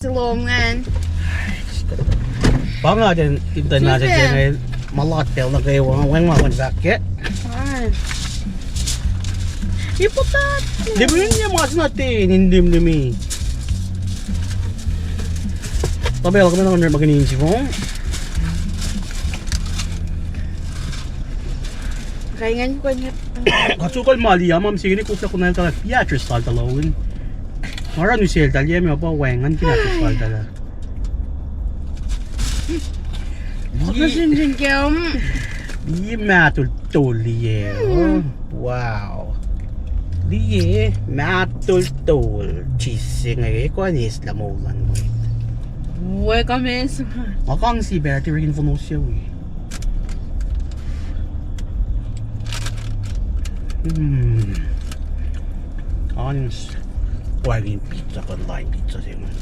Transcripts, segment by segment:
Silungan. Banga din ito na sa dyan malatel na kayo wang sakit. Ay. Iputat. Di ba yun yung mga natin hindim-dimi. Tabel kami naman maganin si Fong. Kaingan ko niya. Katsukal mali ma'am sige ni kusa ko na yung talat Beatrice tal talawin. Mara ni sel tal yemi pa wengan Beatrice tal tala. Kasinsin kayo. Yi matul liye. Wow. Liye matul tol chising ay ko anis la mo lan mo. Uwe kami sa... Makang si Betty rin po siya eh. Honest. Why didn't pizza ka line pizza siya man?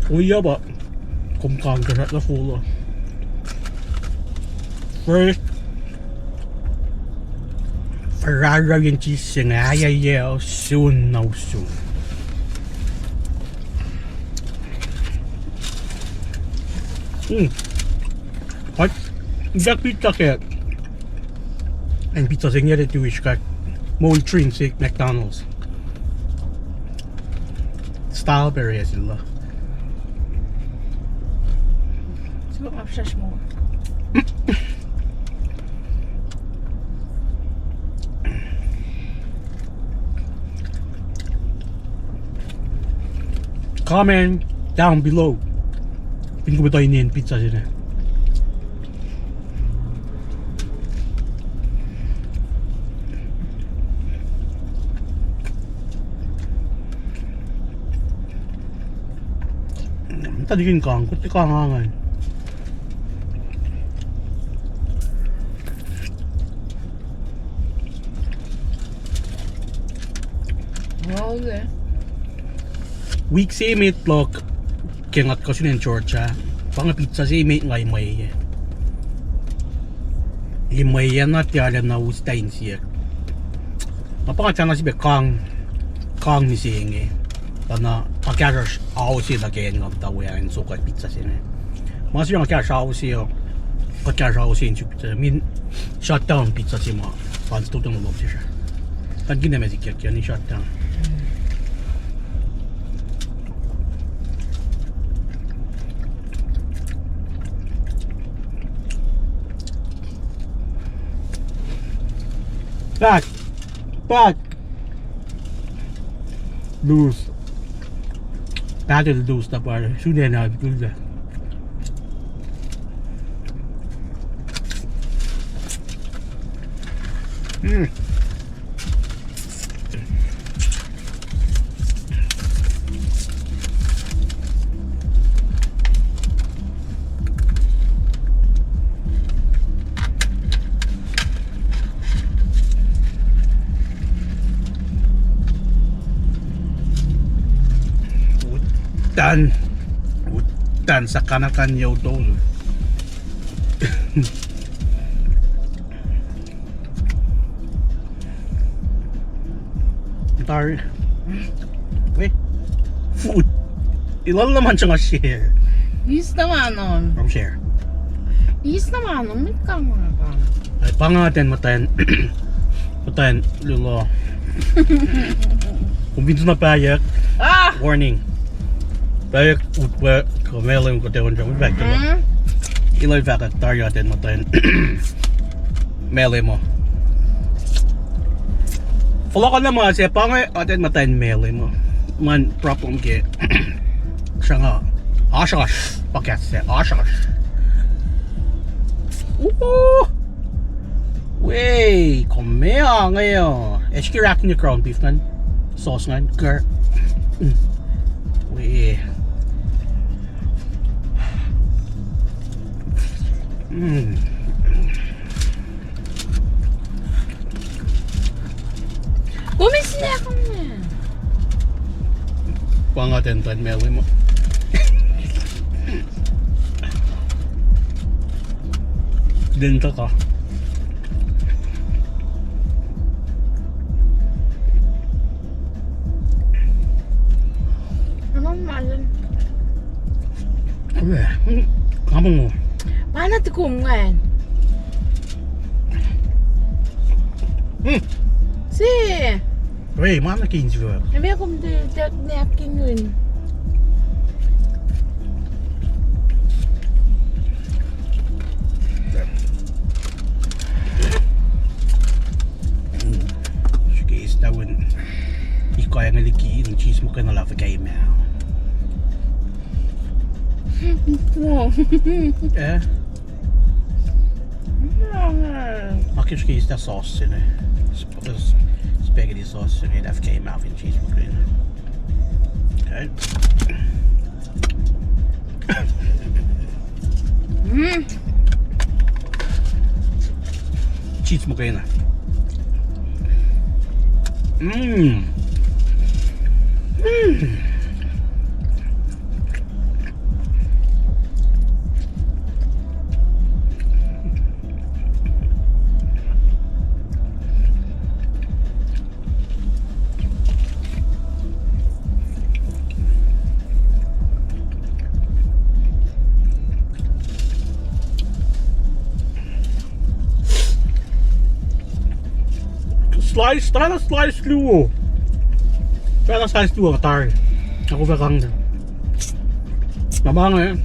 Uya ba? Kumkang karat na full. First, Ferrari yung cheese nga ayayaw soon now soon. What? That pizza kit. And pizza sing yet to wish kat. More intrinsic McDonald's. Style berry sila. Siguro mapsyash mo. Comment down below. Pin ko ba tayo iniin pizza sila? Tadigin kang, kuti kangangan. Okay. Week si mate lock kingat ko siya ng Georgia. Pang pizza si mate ngay may. Imay yan na tiyala na ustain siya. Napakatyan na si Bekang ni siya Pana akara ako siya na kaya nga tawa yan sukat pizza siya. Mas yung akara ako siya. Akara ako siya yung pizza. Min shutdown pizza siya mo. Pans tutong mo siya. Tan ginamit siya kaya ni shutdown. Back. Loose. Battle loose na para. Sudah na gula. Utan sa kanakan yaw tol. Tar. Wait. Food. Ilan naman siya nga share. Is naman nun. From share. Is naman nun. May kama ka. Ay pangatin matayin. Matayin lulo. Kung binto na payak. Warning. Payak utwa kamelim ko tewon siya. Back to lo. Ilay fakat targetin matayin. Mele mo. Follow ka na mga siya, pangay atin matayin mele mo. Man, problem ke. Siya nga. Ashash. Paket siya. Ashash. Wey, komme nga ngayon. Eski rack ni ground beef nga. Sauce nga. Gur. Wey. Bumisili ako na. Pang nga den treadmill mo. Dito ka. Anong malan? 왜? 가봉 뭐? Paano tikum ngayon? Si! 왜 mana kinji 왜? Nabi akong napkin yun. Ska istawen. Ikaw yang naliki ng cheese mo ka na lava kay mo. Wow. Eh? Akkur ska ista sås in spaghetti sauce and FK mouth and cheese McQueen. Okay. Cheese McQueen. Slice, try na slice luo. Try na slice luo katar. Ako ba kang Mabang eh.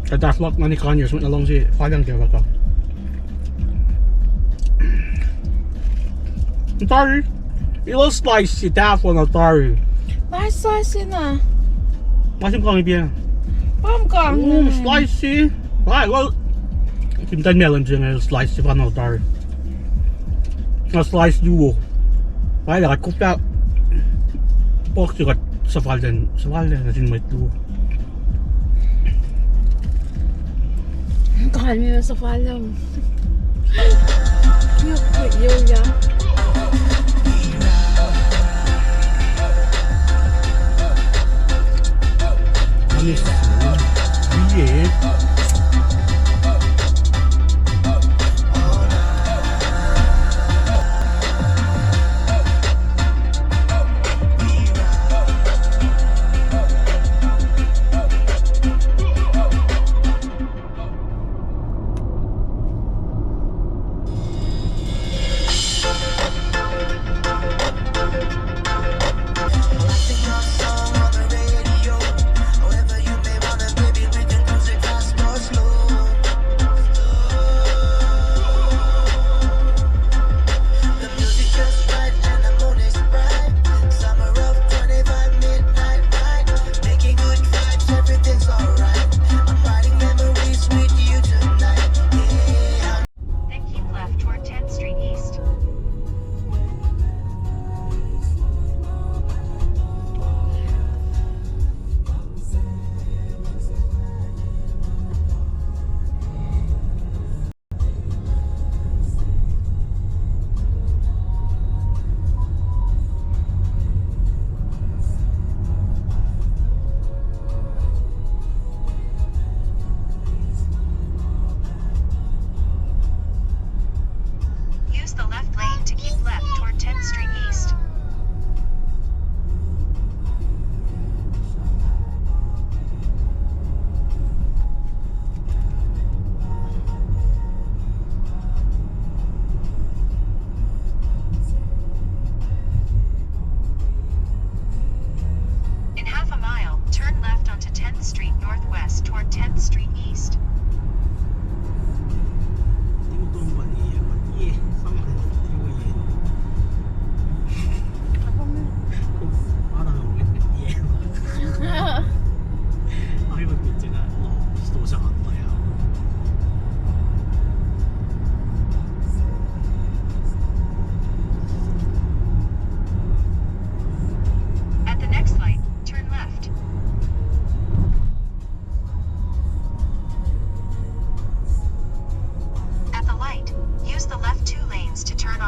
Kaya flok na ni Kanye smut na lang si Fagang kaya baka. Tari. Ilo slice si Tafo na tari. Bakit sauce na? Masih kang ibig. Pam kang Slice si. Right, well. Kimtan melon dyan slice si Fagang tari. Na slice luo. Right, like cooked out pork juga safalden na din may luo. Kami na sa falam. Yung ya. Ano isa? Biye. Use the left 2 lanes to turn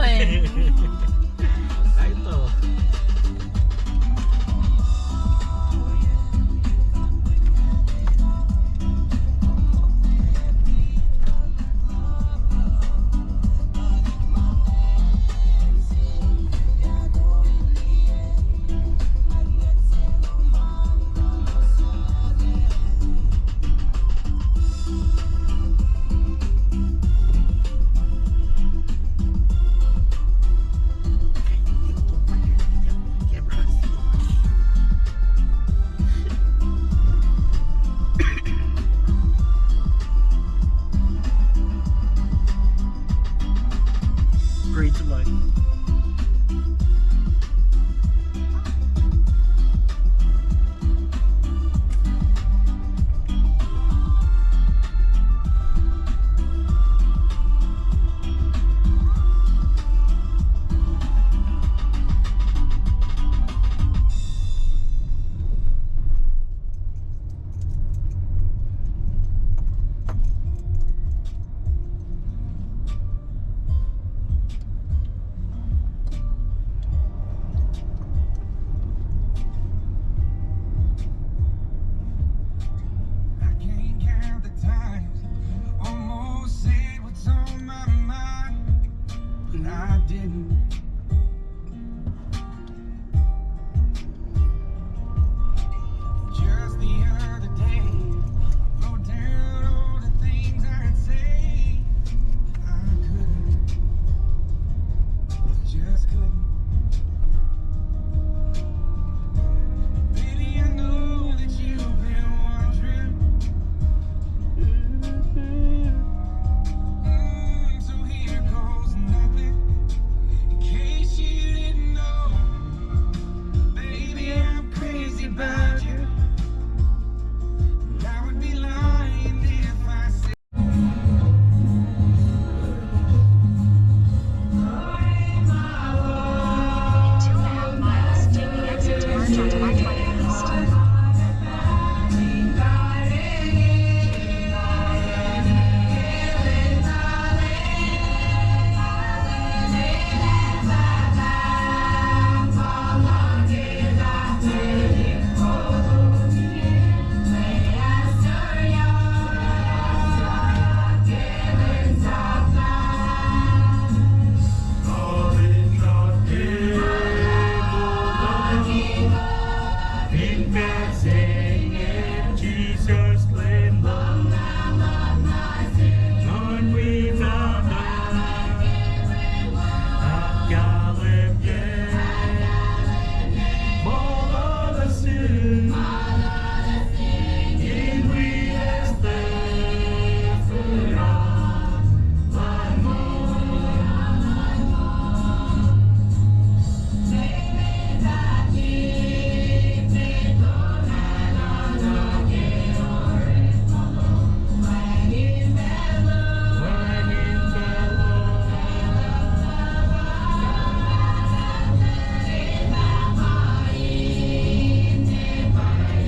eh. Nah itu. Pray to life. I can't count the times I almost said what's on my mind, but I didn't. Just the other day, I wrote down all the things I'd say. I couldn't, just couldn't. Baby, I know that you've been wondering. So here goes nothing. In case you didn't know, baby, I'm crazy about you. And I would be lying if I said. 2.5 miles, take the exit to merge onto I-20 East. Jesus, Lamb, Lord, we love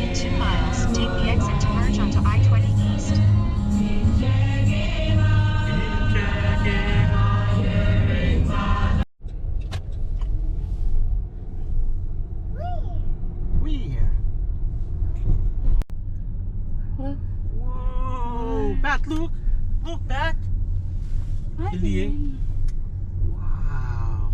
In 2 miles, take the exit to merge onto I-20 East. Whoa, Pat, look, Pat. Really? Wow.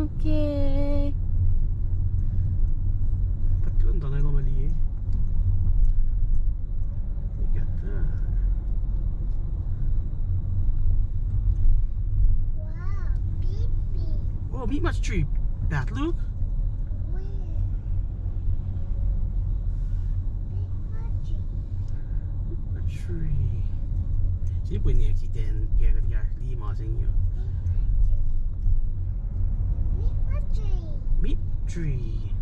Okay. Ba't yun? Dangay na mali eh. Look at that. Oh, meet much tree. Pat, look. A tree. Sino po yung accident? Kaya lima sa inyo. Meet tree.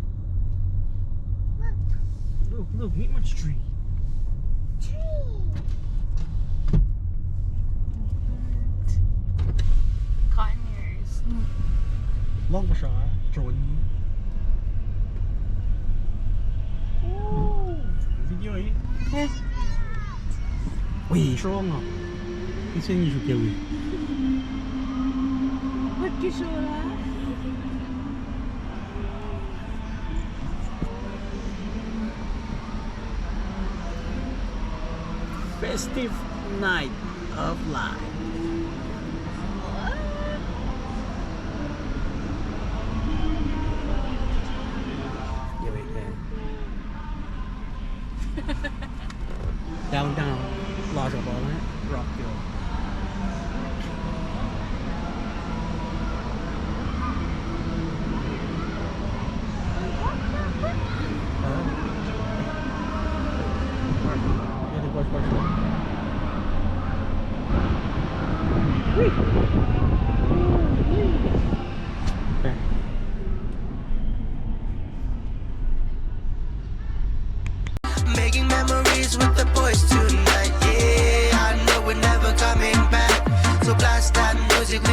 Look, meet much tree. Cotton ears. Long pa siya, drone. Video eh. 微霜啊，你声音就叫佢。我就说了。 Festive night of life. Yeah, wait there. Down, large of all that. Rock hill. Making memories with the boys tonight. Yeah, I know we're never coming back. So blast that music,